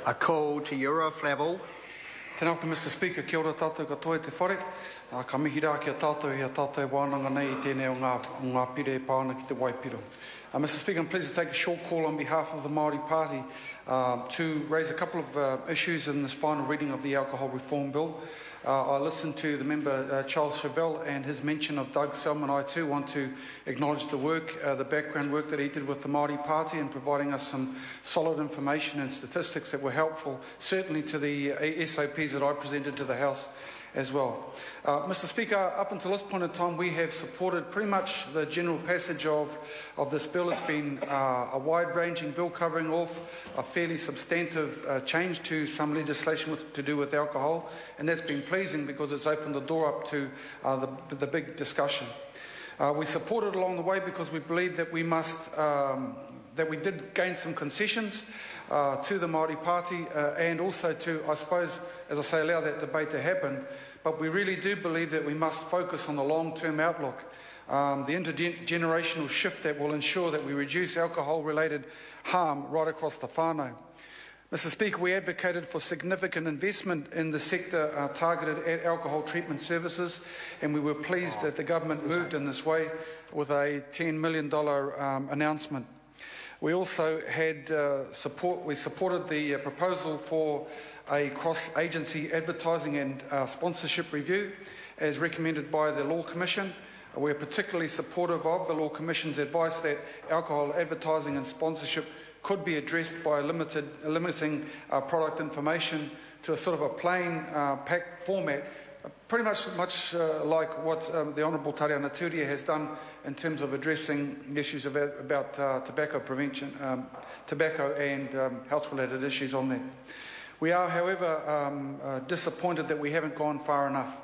A call to Europe level. Tēnā koe, Mr. Speaker, kia ora tātou katoa te whare. Ka mihi rā ki a tātou i a tātou wānanga nei I tēnei o ngā pire pāna ki te Waipiro. Mr. Speaker, I'm pleased to take a short call on behalf of the Māori Party to raise a couple of issues in this final reading of the Alcohol Reform Bill. I listened to the member Charles Chauvel and his mention of Doug Selman. I too want to acknowledge the work, the background work that he did with the Māori Party in providing us some solid information and statistics that were helpful, certainly to the SOPs that I presented to the House as well. Mr. Speaker, up until this point in time, we have supported pretty much the general passage of this bill. It's been a wide-ranging bill covering off a fairly substantive change to some legislation to do with alcohol, and that's been pleasing because it's opened the door up to the big discussion. We supported along the way because we believe that we must that we did gain some concessions to the Māori Party and also to, I suppose, as I say, allow that debate to happen. But we really do believe that we must focus on the long-term outlook, the intergenerational shift that will ensure that we reduce alcohol-related harm right across the whānau. Mr. Speaker, we advocated for significant investment in the sector targeted at alcohol treatment services, and we were pleased that the government moved in this way with a $10 million announcement. We also had we supported the proposal for a cross-agency advertising and sponsorship review as recommended by the Law Commission. We are particularly supportive of the Law Commission's advice that alcohol advertising and sponsorship could be addressed by limiting product information to a sort of a plain packed format, pretty much like what the Honourable Tariana Turia has done in terms of addressing issues about tobacco prevention, tobacco and health-related issues on that. We are, however, disappointed that we haven't gone far enough.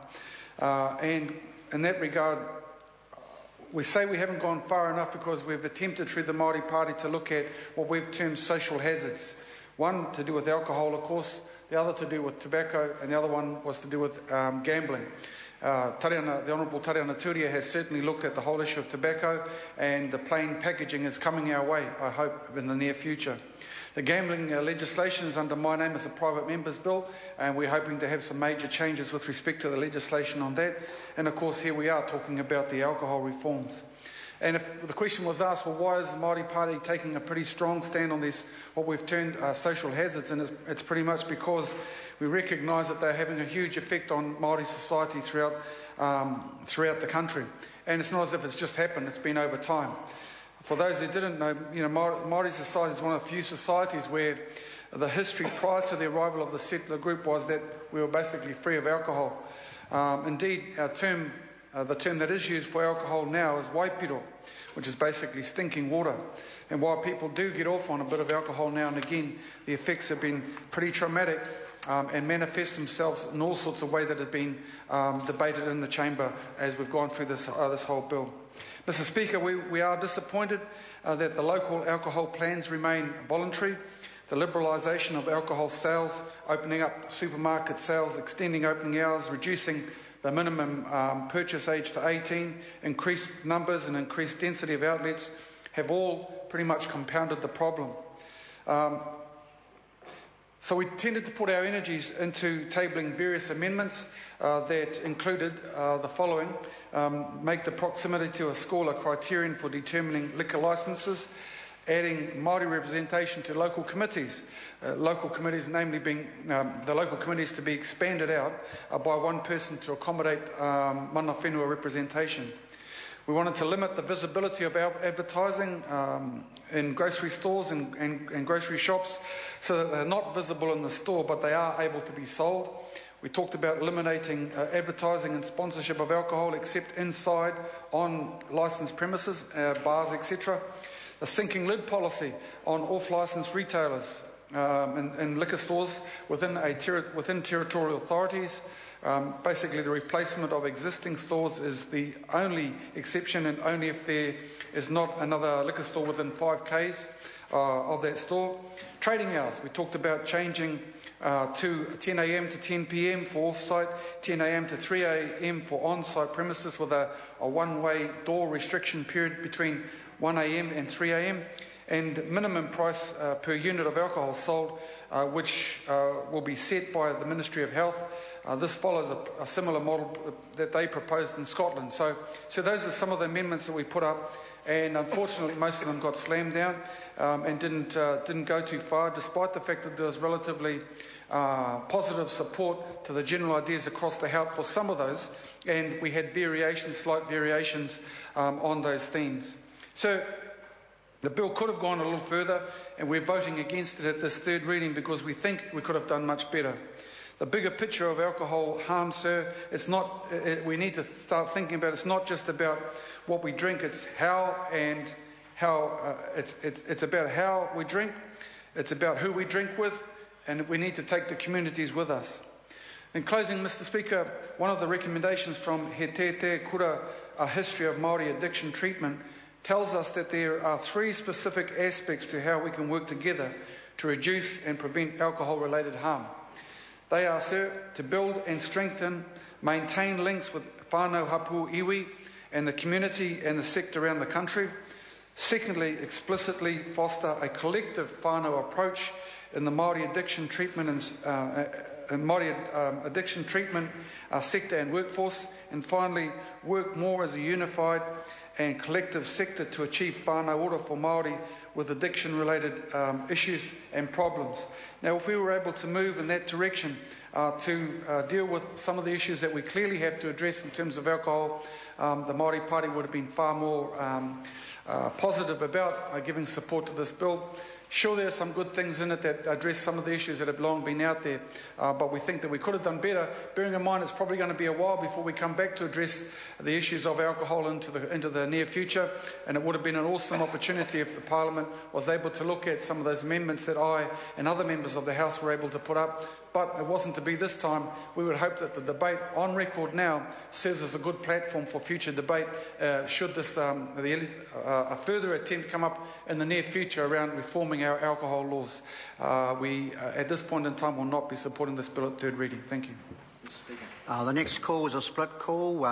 And in that regard, we say we haven't gone far enough because we've attempted through the Māori Party to look at what we've termed social hazards. One to do with alcohol, of course, the other to do with tobacco, and the other one was to do with gambling. The Honourable Tariana Turia has certainly looked at the whole issue of tobacco, and the plain packaging is coming our way, I hope, in the near future. The gambling legislation is under my name as a private member's bill, and we're hoping to have some major changes with respect to the legislation on that. And of course, here we are talking about the alcohol reforms. And if the question was asked, well, why is the Māori Party taking a pretty strong stand on this, what we've termed social hazards, and it's pretty much because we recognise that they're having a huge effect on Māori society throughout the country. And it's not as if it's just happened, it's been over time. For those who didn't know, Māori society is one of the few societies where the history prior to the arrival of the settler group was that we were basically free of alcohol. Indeed, the term that is used for alcohol now is waipiro, which is basically stinking water. And while people do get off on a bit of alcohol now and again, the effects have been pretty traumatic and manifest themselves in all sorts of ways that have been debated in the chamber as we've gone through this whole bill. Mr. Speaker, we are disappointed that the local alcohol plans remain voluntary. The liberalisation of alcohol sales, opening up supermarket sales, extending opening hours, reducing the minimum purchase age to 18, increased numbers and increased density of outlets have all pretty much compounded the problem. So we tended to put our energies into tabling various amendments that included the following. Make the proximity to a school a criterion for determining liquor licences, adding Māori representation to local committees, namely being the local committees to be expanded out by one person to accommodate mana whenua representation. We wanted to limit the visibility of our advertising in grocery stores and grocery shops so that they're not visible in the store, but they are able to be sold. We talked about eliminating advertising and sponsorship of alcohol except inside on licensed premises, bars, etc. A sinking lid policy on off-licensed retailers and liquor stores within territorial authorities. Basically, the replacement of existing stores is the only exception, and only if there is not another liquor store within 5 k's of that store. Trading hours, we talked about changing to 10 a.m. to 10 p.m. for off-site, 10 a.m. to 3 a.m. for on-site premises with a one-way door restriction period between 1 a.m. and 3 a.m. and minimum price per unit of alcohol sold, which will be set by the Ministry of Health. This follows a similar model that they proposed in Scotland. So those are some of the amendments that we put up, and unfortunately most of them got slammed down and didn't go too far, despite the fact that there was relatively positive support to the general ideas across the House for some of those, and we had slight variations on those themes. So the bill could have gone a little further, and we're voting against it at this third reading because we think we could have done much better. The bigger picture of alcohol harm, sir, we need to start thinking about it's not just about what we drink, it's it's about how we drink, it's about who we drink with, and we need to take the communities with us. In closing, Mr. Speaker, one of the recommendations from He Te Kura, A History of Māori Addiction Treatment, tells us that there are 3 specific aspects to how we can work together to reduce and prevent alcohol-related harm. They are, sir, to build and strengthen, maintain links with whānau hapu iwi and the community and the sector around the country. Secondly, explicitly foster a collective whānau approach in the Māori addiction treatment sector and workforce. And finally, work more as a unified and collective sector to achieve whānau ora for Māori with addiction-related issues and problems. Now, if we were able to move in that direction to deal with some of the issues that we clearly have to address in terms of alcohol, the Māori Party would have been far more positive about giving support to this bill. Sure, there are some good things in it that address some of the issues that have long been out there, but we think that we could have done better, bearing in mind it's probably going to be a while before we come back to address the issues of alcohol into the near future, and it would have been an awesome opportunity if the Parliament was able to look at some of those amendments that I and other members of the House were able to put up, but it wasn't to be this time. We would hope that the debate on record now serves as a good platform for future debate should this a further attempt come up in the near future around reforming our alcohol laws. We, at this point in time, will not be supporting this bill at third reading. Thank you. The next call is a split call.